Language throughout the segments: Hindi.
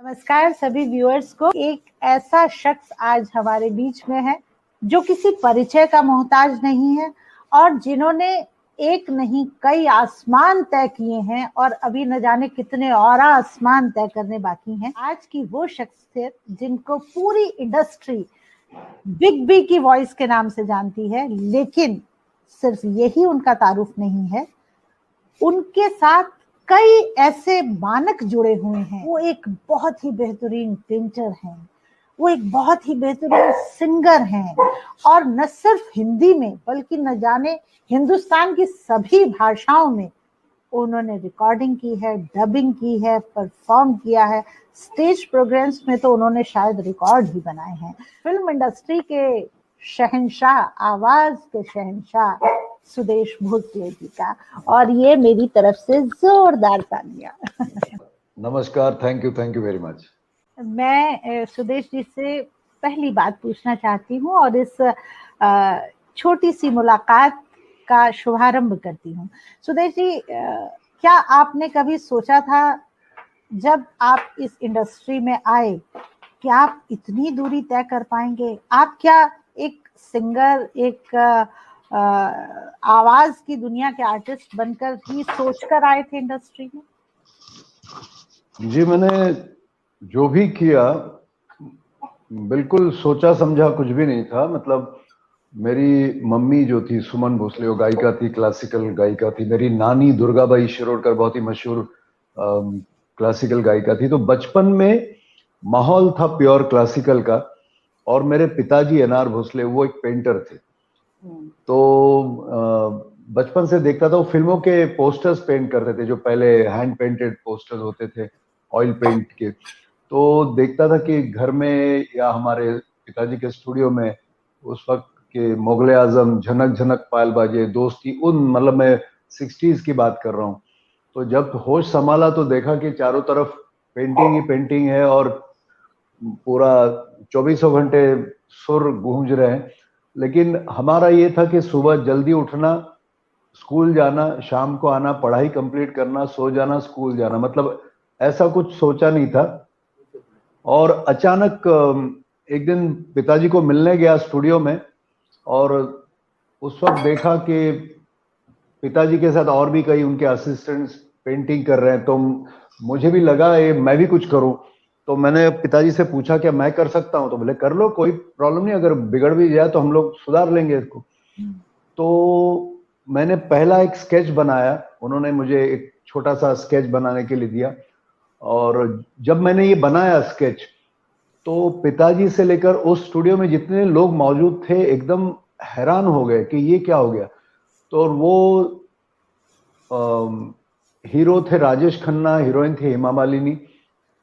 नमस्कार सभी व्यूअर्स को। एक ऐसा शख्स आज हमारे बीच में है जो किसी परिचय का मोहताज नहीं है और जिन्होंने एक नहीं कई आसमान तय किए हैं और अभी न जाने कितने और आसमान तय करने बाकी हैं। आज की वो शख्सियत जिनको पूरी इंडस्ट्री बिग बी की वॉइस के नाम से जानती है, लेकिन सिर्फ यही उनका तारुफ नहीं है, उनके साथ कई ऐसे मानक जुड़े हुए हैं। वो एक बहुत ही बेहतरीन पेंटर हैं, वो एक बहुत ही बेहतरीन सिंगर हैं और न सिर्फ हिंदी में बल्कि न जाने हिंदुस्तान की सभी भाषाओं में उन्होंने रिकॉर्डिंग की है, डबिंग की है, परफॉर्म किया है। स्टेज प्रोग्राम्स में तो उन्होंने शायद रिकॉर्ड ही बनाए हैं। फिल्म इंडस्ट्री के शहंशाह, आवाज के शहंशाह सुदेश भोसले जी का, और ये मेरी तरफ से जोरदार तालियां। नमस्कार, थैंक यू वेरी मच। मैं सुदेश जी से पहली बात पूछना चाहती हूँ और इस छोटी सी मुलाकात का शुभारंभ करती हूँ। सुदेश जी, क्या आपने कभी सोचा था जब आप इस इंडस्ट्री में आए कि आप इतनी दूरी तय कर पाएंगे? आप क्या एक सिंगर, एक आवाज की दुनिया के आर्टिस्ट बनकर ही सोचकर आए थे इंडस्ट्री में? जी, मैंने जो भी किया बिल्कुल सोचा समझा कुछ भी नहीं था। मतलब मेरी मम्मी जो थी सुमन भोसले, वो गायिका थी, क्लासिकल गायिका थी। मेरी नानी दुर्गाबाई शिरोडकर बहुत ही मशहूर क्लासिकल गायिका थी। तो बचपन में माहौल था प्योर क्लासिकल का। और मेरे पिताजी एनआर भोसले, वो एक पेंटर थे। तो बचपन से देखता था, वो फिल्मों के पोस्टर्स पेंट करते थे, जो पहले हैंड पेंटेड पोस्टर्स होते थे ऑयल पेंट के। तो देखता था कि घर में या हमारे पिताजी के स्टूडियो में उस वक्त के मुगले आजम, झनक झनक पायल बाजे, दोस्ती, उन मतलब मैं 60s की बात कर रहा हूँ। तो जब होश संभाला तो देखा कि चारों तरफ पेंटिंग ही पेंटिंग है और पूरा 24 घंटे सुर गूंज रहे हैं। लेकिन हमारा ये था कि सुबह जल्दी उठना, स्कूल जाना, शाम को आना, पढ़ाई कंप्लीट करना, सो जाना, स्कूल जाना। मतलब ऐसा कुछ सोचा नहीं था। और अचानक एक दिन पिताजी को मिलने गया स्टूडियो में और उस वक्त देखा कि पिताजी के साथ और भी कई उनके असिस्टेंट्स पेंटिंग कर रहे हैं। तो मुझे भी लगा ये मैं भी कुछ करूं। तो मैंने पिताजी से पूछा क्या मैं कर सकता हूं? तो बोले कर लो, कोई प्रॉब्लम नहीं, अगर बिगड़ भी जाए तो हम लोग सुधार लेंगे इसको। तो मैंने पहला एक स्केच बनाया, उन्होंने मुझे एक छोटा सा स्केच बनाने के लिए दिया। और जब मैंने ये बनाया स्केच, तो पिताजी से लेकर उस स्टूडियो में जितने लोग मौजूद थे एकदम हैरान हो गए कि ये क्या हो गया। तो वो हीरो थे राजेश खन्ना, हीरोइन थी हेमा मालिनी।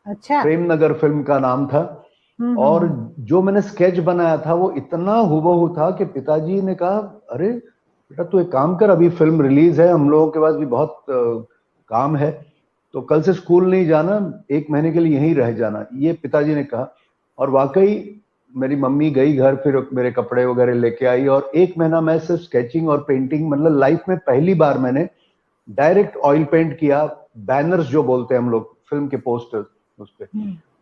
अच्छा। प्रेम नगर फिल्म का नाम था। और जो मैंने स्केच बनाया था वो इतना हूबहू था कि पिताजी ने कहा, अरे बेटा तू एक काम कर, अभी फिल्म रिलीज है, हम लोगों के पास भी बहुत काम है, तो कल से स्कूल नहीं जाना, 1 महीने के लिए यहीं रह जाना, ये पिताजी ने कहा। और वाकई मेरी मम्मी गई घर, फिर मेरे कपड़े वगैरह लेके आई और 1 महीना मैं सिर्फ स्केचिंग और पेंटिंग, मतलब लाइफ में पहली बार मैंने डायरेक्ट ऑयल पेंट किया, बैनर्स जो बोलते हैं हम लोग, फिल्म के पोस्टर्स उस पे।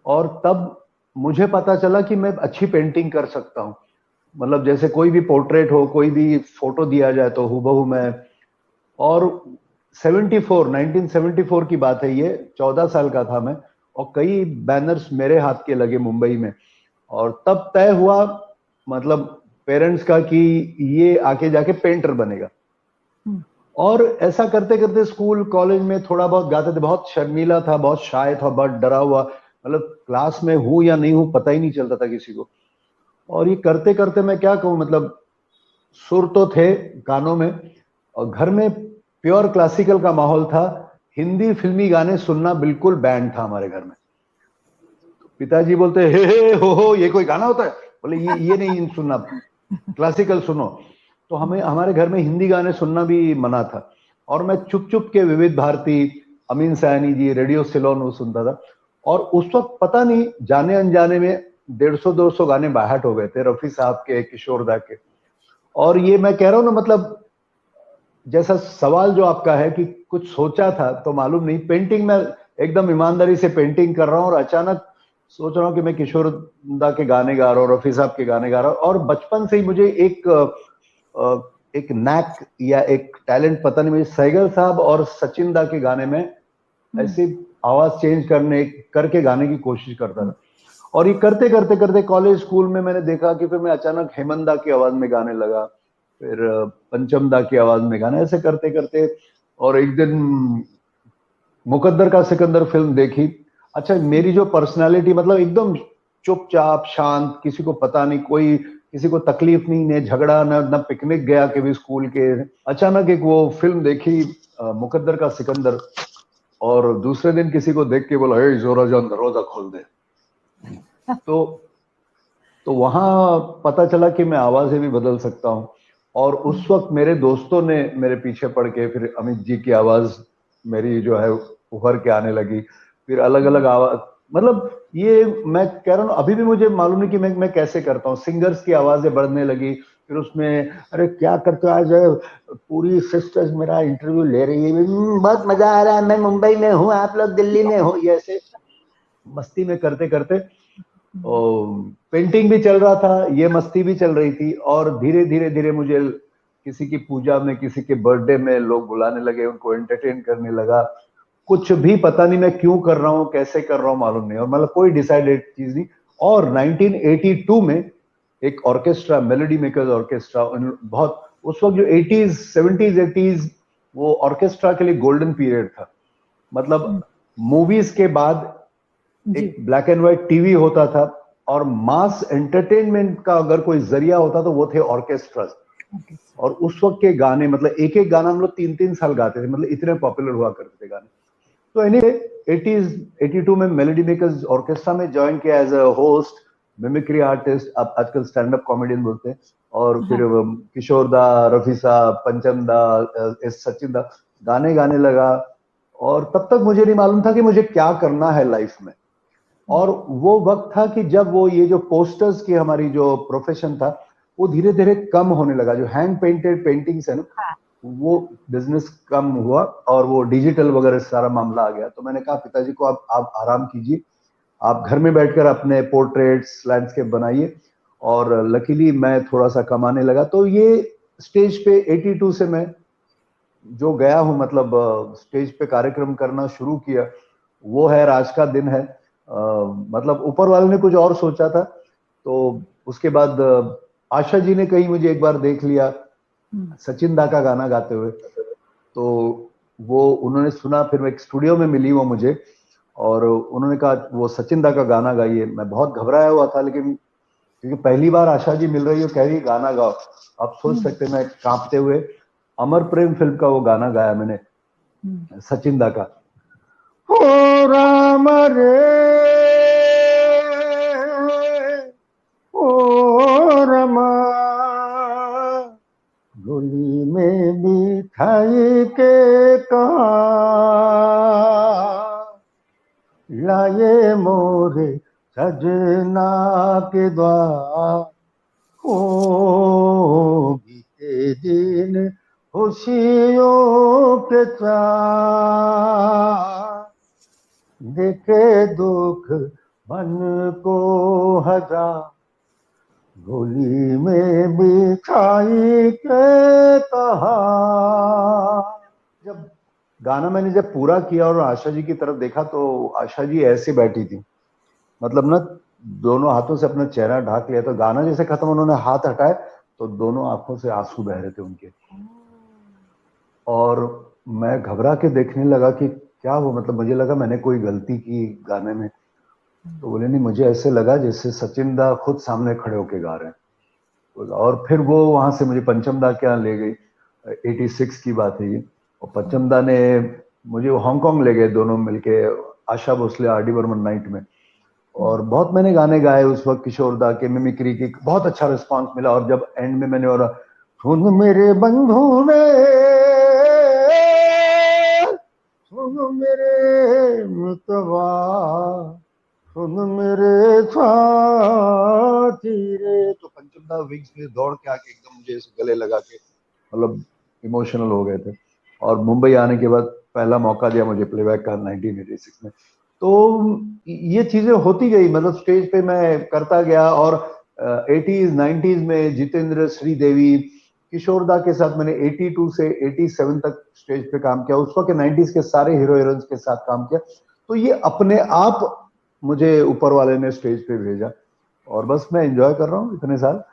और तब मुझे पता चला कि मैं अच्छी पेंटिंग कर सकता हूँ। मतलब जैसे कोई भी पोर्ट्रेट हो, कोई भी फोटो दिया जाए तो हूबहू मैं। और 1974 की बात है ये, 14 साल का था मैं, और कई बैनर्स मेरे हाथ के लगे मुंबई में। और तब तय हुआ मतलब पेरेंट्स का कि ये आके जाके पेंटर बनेगा। और ऐसा करते करते स्कूल कॉलेज में थोड़ा बहुत गाते थे। बहुत शर्मीला था, बहुत शाय था, बहुत डरा हुआ, मतलब क्लास में हूं या नहीं हूं पता ही नहीं चलता था किसी को। और ये करते करते मैं क्या कहूं, मतलब सुर तो थे कानों में और घर में प्योर क्लासिकल का माहौल था। हिंदी फिल्मी गाने सुनना बिल्कुल बैंड था हमारे घर में। पिताजी बोलते हे हो ये कोई गाना होता है? बोले ये नहीं सुनना, क्लासिकल सुनो। तो हमें हमारे घर में हिंदी गाने सुनना भी मना था। और मैं चुप चुप के विविध भारती, अमीन सयानी जी, रेडियो सिलोन वो सुनता था। और उस वक्त पता नहीं जाने अनजाने में 150-200 गाने बाहट हो गए थे, रफी साहब के, किशोर दा के। और ये मैं कह रहा हूं ना, मतलब जैसा सवाल जो आपका है कि कुछ सोचा था तो मालूम नहीं। पेंटिंग में एकदम ईमानदारी से पेंटिंग कर रहा हूँ और अचानक सोच रहा हूँ कि मैं किशोर दा के गाने गा रहा हूँ, रफी साहब के गाने गा रहा हूँ। और बचपन से ही मुझे एक नैक या एक टैलेंट, पता नहीं, मुझे सहगल साहब और सचिन दा के गाने में ऐसी आवाज चेंज करके गाने की कोशिश करता था। और ये करते करते करते कॉलेज स्कूल में मैंने देखा कि फिर मैं अचानक हेमंत दा की आवाज में गाने लगा, फिर पंचम दा की आवाज में गाने, ऐसे करते करते। और एक दिन मुकद्दर का सिकंदर फिल्म देखी। अच्छा, मेरी जो पर्सनालिटी, मतलब एकदम चुपचाप शांत, किसी को पता नहीं, कोई किसी को तकलीफ नहीं, ने झगड़ा न पिकनिक गया कभी स्कूल के। अचानक एक वो फिल्म देखी मुकद्दर का सिकंदर, और दूसरे दिन किसी को देख के बोला, हे जोरा जान दरवाजा खोल दे। तो वहां पता चला कि मैं आवाजें भी बदल सकता हूँ। और उस वक्त मेरे दोस्तों ने मेरे पीछे पड़ के फिर अमित जी की आवाज मेरी जो है उभर के आने लगी, फिर अलग अलग आवाज, मतलब ये मैं कह रहा हूँ अभी भी मुझे मालूम नहीं कि मैं कैसे करता हूँ। सिंगर्स की आवाजें बढ़ने लगी, फिर उसमें अरे क्या करते हो आज, पूरी सिस्टर्स मेरा इंटरव्यू ले रही है, बहुत मजा आ रहा है, मैं मुंबई में हूँ, आप लोग दिल्ली में हो, ये ऐसे मस्ती में करते करते पेंटिंग भी चल रहा था, ये मस्ती भी चल रही थी। और धीरे धीरे धीरे मुझे किसी की पूजा में, किसी के बर्थडे में लोग बुलाने लगे, उनको एंटरटेन करने लगा। कुछ भी पता नहीं मैं क्यों कर रहा हूँ, कैसे कर रहा हूँ, मालूम नहीं, और मतलब कोई डिसाइडेड चीज नहीं। और 1982 में एक ऑर्केस्ट्रा, मेलोडी मेकर्स ऑर्केस्ट्रा, बहुत उस वक्त जो 80s 70s 80s वो ऑर्केस्ट्रा के लिए गोल्डन पीरियड था। मतलब मूवीज के बाद एक ब्लैक एंड व्हाइट टीवी होता था, और मास एंटरटेनमेंट का अगर कोई जरिया होता तो वो थे ऑर्केस्ट्रास। और उस वक्त के गाने, मतलब एक एक गाना हम लोग 3-3 साल गाते थे, मतलब इतने पॉपुलर हुआ करते थे गाने। तो एनीवे 80s 82 में मेलोडी मेकर्स ऑर्केस्ट्रा में ज्वाइन किया as a host, mimicry artist, अब आजकल स्टैंड अप कॉमेडियन बोलते हैं। और फिर किशोर दा, रफी साहब, पंचम दा, एस सचिन दा गाने गाने लगा। और तब तक मुझे नहीं मालूम था कि मुझे क्या करना है लाइफ में। और वो वक्त था कि जब वो ये जो पोस्टर्स की हमारी जो प्रोफेशन था वो धीरे धीरे कम होने लगा, जो हैंड पेंटेड पेंटिंग्स है ना, वो बिजनेस कम हुआ और वो डिजिटल वगैरह सारा मामला आ गया। तो मैंने कहा पिताजी को आप आराम कीजिए, आप घर में बैठकर अपने पोर्ट्रेट्स, लैंडस्केप बनाइए। और लकीली मैं थोड़ा सा कमाने लगा। तो ये स्टेज पे 82 से मैं जो गया हूँ, मतलब स्टेज पे कार्यक्रम करना शुरू किया, वो है आज का दिन है। मतलब ऊपर वाले ने कुछ और सोचा था। तो उसके बाद आशा जी ने कहीं मुझे एक बार देख लिया सचिन दा का गाना गाते हुए, तो वो उन्होंने सुना, फिर एक स्टूडियो में मिली वो मुझे, और उन्होंने कहा वो सचिन दा का गाना गाइए। मैं बहुत घबराया हुआ था, लेकिन क्योंकि पहली बार आशा जी मिल रही हो, कह रही गाना गाओ, आप सोच सकते मैं कांपते हुए अमर प्रेम फिल्म का वो गाना गाया मैंने, सचिन दा का, हो राम रे ओ रमा, गोली में मिठाई के कहा लाए मोरे सजना के द्वार, हो बीते दिन खुशियों के चार, देखे दुख मन को हजार, गोली में बिछाई के कहा। जब गाना मैंने जब पूरा किया और आशा जी की तरफ देखा, तो आशा जी ऐसे बैठी थी, मतलब ना दोनों हाथों से अपना चेहरा ढाक लिया। तो गाना जैसे खत्म, उन्होंने हाथ हटाए तो दोनों आंखों से आंसू बह रहे थे उनके। और मैं घबरा के देखने लगा कि क्या वो, मतलब मुझे लगा मैंने कोई गलती की गाने में। तो बोले नहीं, मुझे ऐसे लगा जैसे सचिन दा खुद सामने खड़े होके गा रहे हैं। और फिर वो वहां से मुझे पंचम दा के यहाँ ले गई, 86 की बात है ये। और पंचम दा ने मुझे हांगकांग ले गए, दोनों मिलके, Asha Bhosle R D Burman night में। और बहुत मैंने गाने गाए उस वक्त, किशोर दा के, मिमिक्री की, बहुत अच्छा रिस्पांस मिला। और जब एंड में मैंने, और सुन मेरे बंधु ने, सुन मेरे मितवा, सुन मेरे साथी रे, तो पंचम दा विंग्स में दौड़ के आके एकदम मुझे गले लगा के, मतलब इमोशनल हो गए थे। और मुंबई आने के बाद पहला मौका दिया मुझे प्लेबैक का 1986 में। तो ये चीजें होती गई, मतलब स्टेज पे मैं करता गया। और 80s 90s में जितेंद्र, श्रीदेवी, किशोरदा के साथ मैंने 82 से 87 तक स्टेज पे काम किया। उस वक्त 90s के सारे हीरो हीरोइंस के साथ काम किया। तो ये अपने आप मुझे ऊपर वाले ने स्टेज पे भेजा और बस मैं एंजॉय कर रहा हूँ इतने साल।